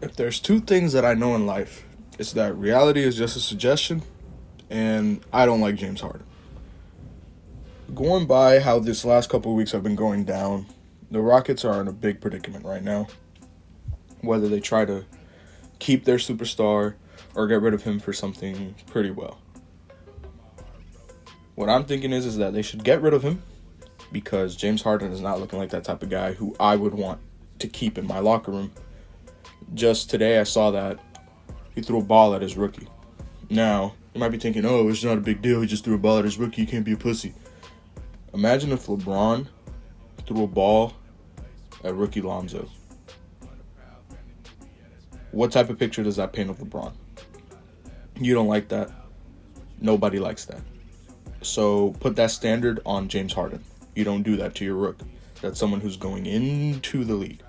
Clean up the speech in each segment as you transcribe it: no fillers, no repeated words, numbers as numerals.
If there's two things that I know in life, it's that reality is just a suggestion, and I don't like James Harden. Going by how this last couple of weeks have been going down, the Rockets are in a big predicament right now. Whether they try to keep their superstar or get rid of him for something pretty well. What I'm thinking is that they should get rid of him because James Harden is not looking like that type of guy who I would want to keep in my locker room. Just today I saw that he threw a ball at his rookie. Now, you might be thinking, oh, it's not a big deal. He just threw a ball at his rookie. You can't be a pussy. Imagine if LeBron threw a ball at rookie Lonzo. What type of picture does that paint of LeBron? You don't like that. Nobody likes that. So put that standard on James Harden. You don't do that to your rook. That's someone who's going into the league.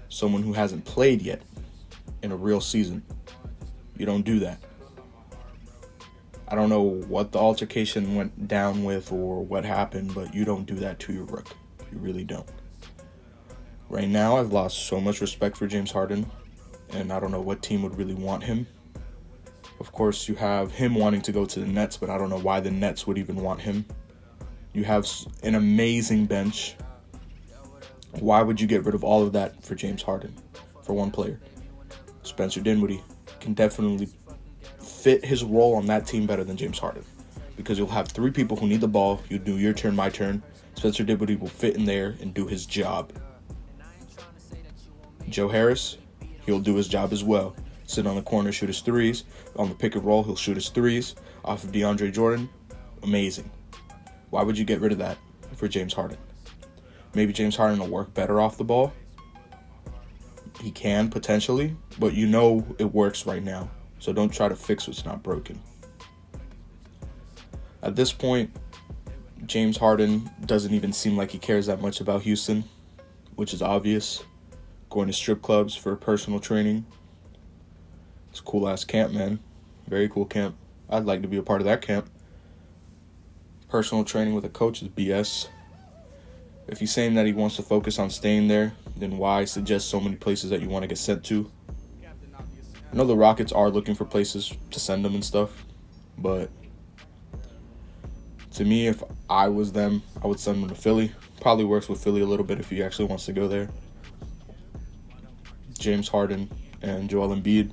Someone who hasn't played yet in a real season. You don't do that. I don't know what the altercation went down with or what happened, but you don't do that to your rook. You really don't. Right now, I've lost so much respect for James Harden, and I don't know what team would really want him. Of course, you have him wanting to go to the Nets, but I don't know why the Nets would even want him. You have an amazing bench. Why would you get rid of all of that for James Harden, for one player? Spencer Dinwiddie can definitely fit his role on that team better than James Harden because you'll have three people who need the ball. You do your turn, my turn. Spencer Dinwiddie will fit in there and do his job. Joe Harris, he'll do his job as well. Sit on the corner, shoot his threes. On the pick and roll, he'll shoot his threes. Off of DeAndre Jordan, amazing. Why would you get rid of that for James Harden? Maybe James Harden will work better off the ball. He can, potentially, but you know it works right now. So don't try to fix what's not broken. At this point, James Harden doesn't even seem like he cares that much about Houston, which is obvious. Going to strip clubs for personal training. It's a cool-ass camp, man. Very cool camp. I'd like to be a part of that camp. Personal training with a coach is BS. If he's saying that he wants to focus on staying there, then why suggest so many places that you want to get sent to? I know the Rockets are looking for places to send them and stuff, but to me, if I was them, I would send them to Philly. Probably works with Philly a little bit if he actually wants to go there. James Harden and Joel Embiid,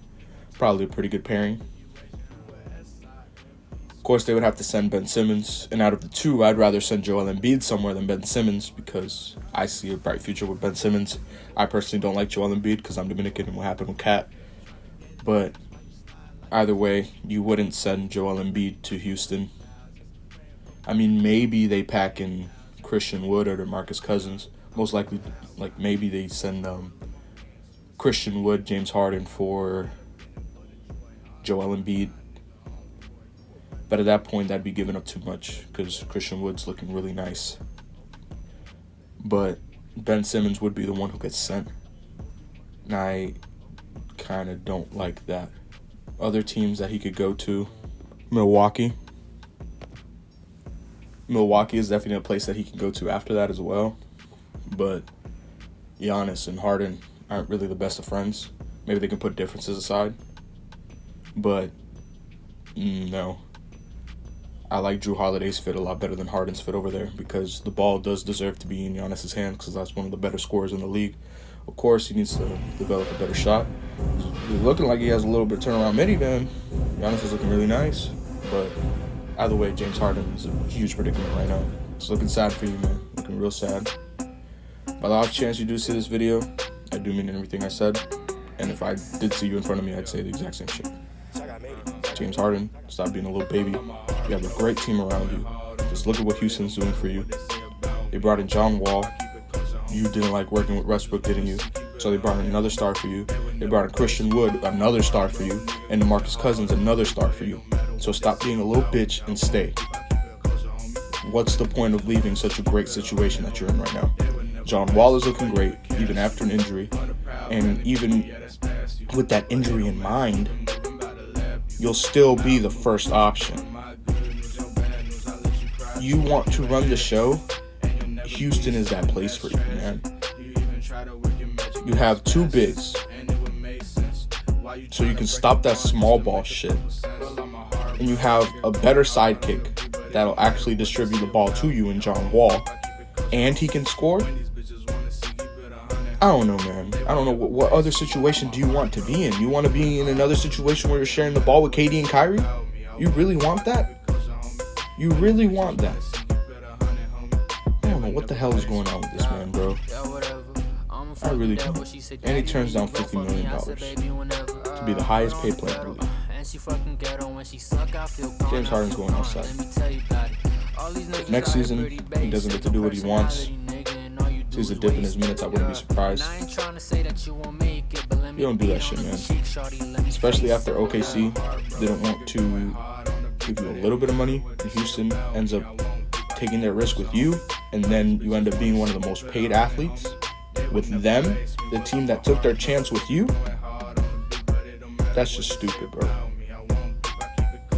probably a pretty good pairing. Of course, they would have to send Ben Simmons, and out of the two, I'd rather send Joel Embiid somewhere than Ben Simmons because I see a bright future with Ben Simmons. I personally don't like Joel Embiid because I'm Dominican and what happened with Cat. But either way, you wouldn't send Joel Embiid to Houston. I mean, maybe they pack in Christian Wood or DeMarcus Cousins. Most likely, maybe they send Christian Wood, James Harden for Joel Embiid. But at that point, that'd be giving up too much because Christian Wood's looking really nice. But Ben Simmons would be the one who gets sent. And I kind of don't like that. Other teams that he could go to, Milwaukee. Milwaukee is definitely a place that he can go to after that as well. But Giannis and Harden aren't really the best of friends. Maybe they can put differences aside. But no. I like Drew Holiday's fit a lot better than Harden's fit over there because the ball does deserve to be in Giannis' hands because that's one of the better scorers in the league. Of course, he needs to develop a better shot. He's looking like he has a little bit of turnaround minivan. Giannis is looking really nice. But either way, James Harden is a huge predicament right now. It's looking sad for you, man. Looking real sad. By the off chance you do see this video, I do mean everything I said. And if I did see you in front of me, I'd say the exact same shit. James Harden, stop being a little baby. You have a great team around you. Just look at what Houston's doing for you. They brought in John Wall. You didn't like working with Westbrook, didn't you? So they brought in another star for you. They brought in Christian Wood, another star for you. And DeMarcus Cousins, another star for you. So stop being a little bitch and stay. What's the point of leaving such a great situation that you're in right now? John Wall is looking great, even after an injury. And even with that injury in mind, you'll still be the first option. You want to run the show, Houston is that place for you, man. You have two bigs so you can stop that small ball shit, and you have a better sidekick that'll actually distribute the ball to you in John Wall, and he can score. I don't know, man. I don't know what other situation do you want to be in? You want to be in another situation where you're sharing the ball with KD and Kyrie? You really want that? You really want that? I don't know what the hell is going on with this man, bro. I really don't. And he turns down $50 million to be the highest paid player in the league. James Harden's going outside. If next season he doesn't get to do what he wants, sees a dip in his minutes, I wouldn't be surprised. You don't do that shit, man. Especially after OKC didn't want to give you a little bit of money, and Houston ends up taking their risk with you, and then you end up being one of the most paid athletes with them, the team that took their chance with you. That's just stupid, bro.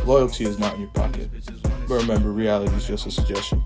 Loyalty is not in your pocket. But remember, reality is just a suggestion.